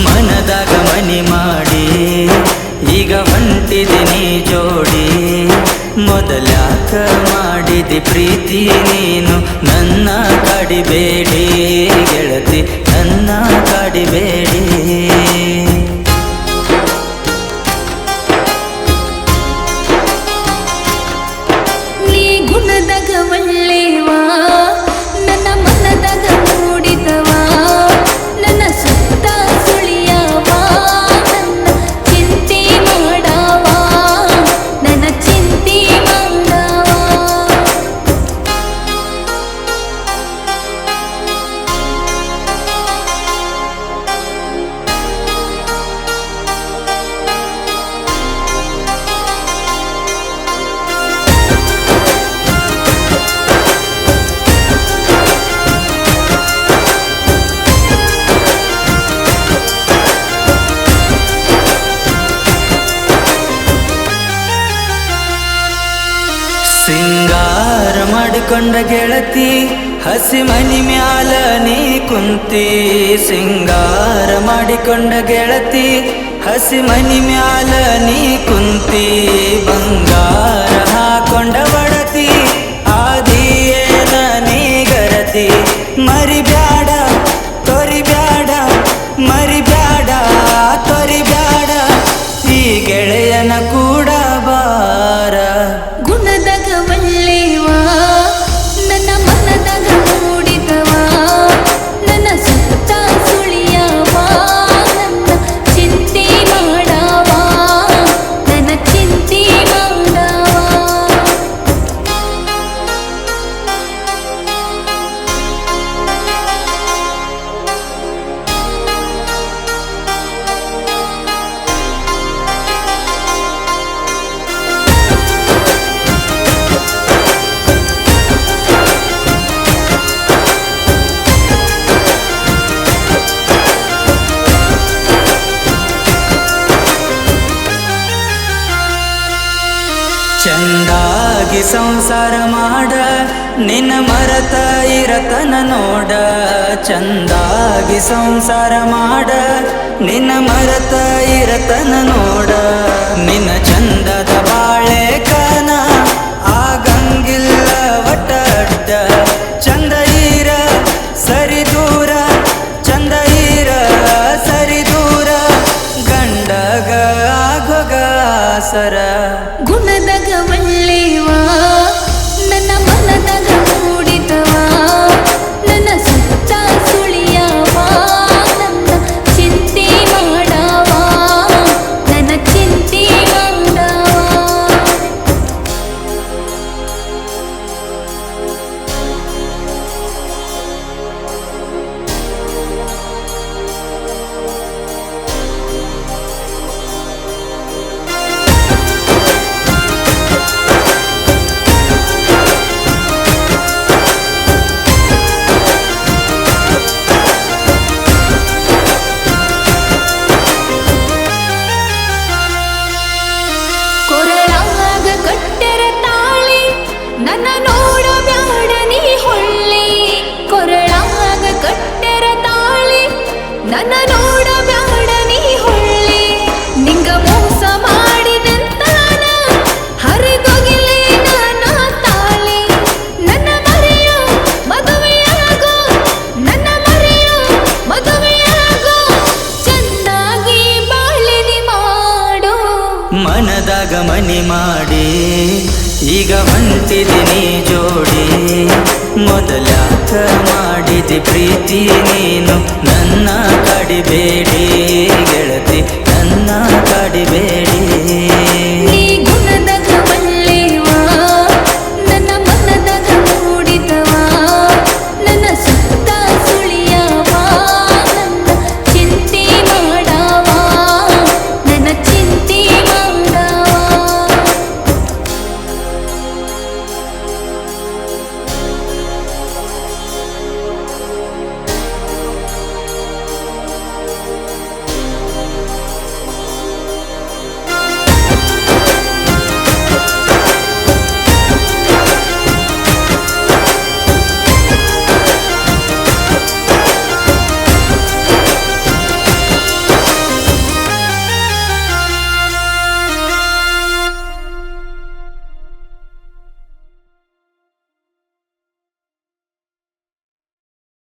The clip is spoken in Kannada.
ಮನದಾಗ ಮನಿ ಮಾಡಿ ಈಗ ಹೊಂಟಿದಿನಿ ಜೋಡಿ ಮೊದಲ್ಯಾಕ ಮಾಡಿದಿ ಪ್ರೀತಿ ನೀನು ನನ್ನ ಕಾಡಿಬೇಡಿ ಗೆಳತಿ ನನ್ನ ಕಾಡಿಬೇಡಿ ನೀ ಗುಣದಾಗ ಒಳ್ಳೆವಾ ನನ್ನ ಮನದಾಗ ಮೂಡಿದವ ನನ್ನ ಸುತ್ತ ಸುಳಿಯವ ನನ್ನ ಚಿಂತೆ ಮಾಡವ ನನ್ನ ಚಿಂತೆ ಮಾಡವ ಸಿಂಗಾರ ಮಾಡಿಕೊಂಡ ಗೆಳತಿ ಹಸಿ ಮನಿ ಮ್ಯಾಲ ನೀ ಕುಂತಿ ಸಿಂಗಾರ ಮಾಡಿಕೊಂಡ ಗೆಳತಿ ಹಸಿ ಮನಿ ಮ್ಯಾಲ ನೀ ಕುಂತಿ ಬಂಗಾರ ಹಾಕೊಂಡ ಬಡತಿ ಆದಿಯೇನ ನೀ ಗರತಿ ಮರಿಬ್ಯಾಡ ತೊರಿಬ್ಯಾಡ ಮರಿಬ್ಯಾಡ ತೊರಿಬ್ಯಾಡ ಈ ಗೆಳೆಯನ ಕೂಡ ಬಾರ ಗುಣದಾಗ ಒಳ್ಳೆವ ನನ್ನ ಮನದಾಗ ಮೂಡಿದವ ನನ್ನ ಸುತ್ತ ಸುಳಿಯವ ನನ್ನ ಚಿಂತೆ ಮಾಡವ ನನ್ನ ಚಿಂತೆ ಮಾಡವ ಚಂದಾಗಿ ಸಂಸಾರ ಮಾಡ ನಿನ್ನ ಮರತ ಇರತನ ನೋಡ ಚಂದಾಗಿ ಸಂಸಾರ ಮಾಡ ನಿನ್ನ ಮರತ ಇರತನ ನೋಡ ನಿನ್ನ ಚಂದದ ಬಾಳೆಕನ ಆಗಂಗಿಲ್ಲ ಒಟ್ಟಡ್ಡ ಚಂದ ಇರ ಸರಿ ದೂರ ಚಂದ ಇರ ಸರಿ ದೂರ ಗಂಡಗ ಆಗೋಗಾಸರ ಗುಣದಾಗ ಒಳ್ಳೆವ ನನ್ನ ಮನದಾಗ ಮೂಡಿದವ ನನ್ನ ಸುತ್ತ ಸುಳಿಯವ ನನ್ನ ಚಿಂತೆ ಮಾಡವ ನನ್ನ ಚಿಂತೆ ಮಾಡವ ಕೊರಳಾಗ ಕಟ್ಟೆರ ತಾಳಿ ನನ್ನ ನೋಡ ಬ್ಯಾಡ ನೀ ಹೊಳ್ಳಿ ಕೊರಳಾಗ ಕಟ್ಟೆರ ತಾಳಿ ನನ್ನ ನೋಡ ಬ್ಯಾಡ ನೀ ಹೊಳ್ಳಿ ನಿಂಗ ಮೋಸ ಮಾಡಿದಂತಾನ ಹರಿದೊಗಿಲೆ ನನ್ನ ತಾಳಿ ನನ್ನ ಮರೆಯೋ ಮದುವೆಯಾಗೋ ನನ್ನ ಮರೆಯೋ ಮದುವೆಯಾಗೋ ಚಂದಾಗಿ ಬಾಳಿನಿ ಮಾಡೋ ಮನದಾಗ ಮನಿ ಮಾಡಿ ಈಗ ಹೊಂಟಿದಿನಿ ಜೋಡಿ ಮೊದಲ್ಯಾಕ ಮಾಡಿದಿ ಪ್ರೀತಿ ನೀನು ನನ್ನ ಕಾಡಿಬೇಡಿ ಗೆಳತಿ ನನ್ನ ಕಾಡಿಬೇಡಿ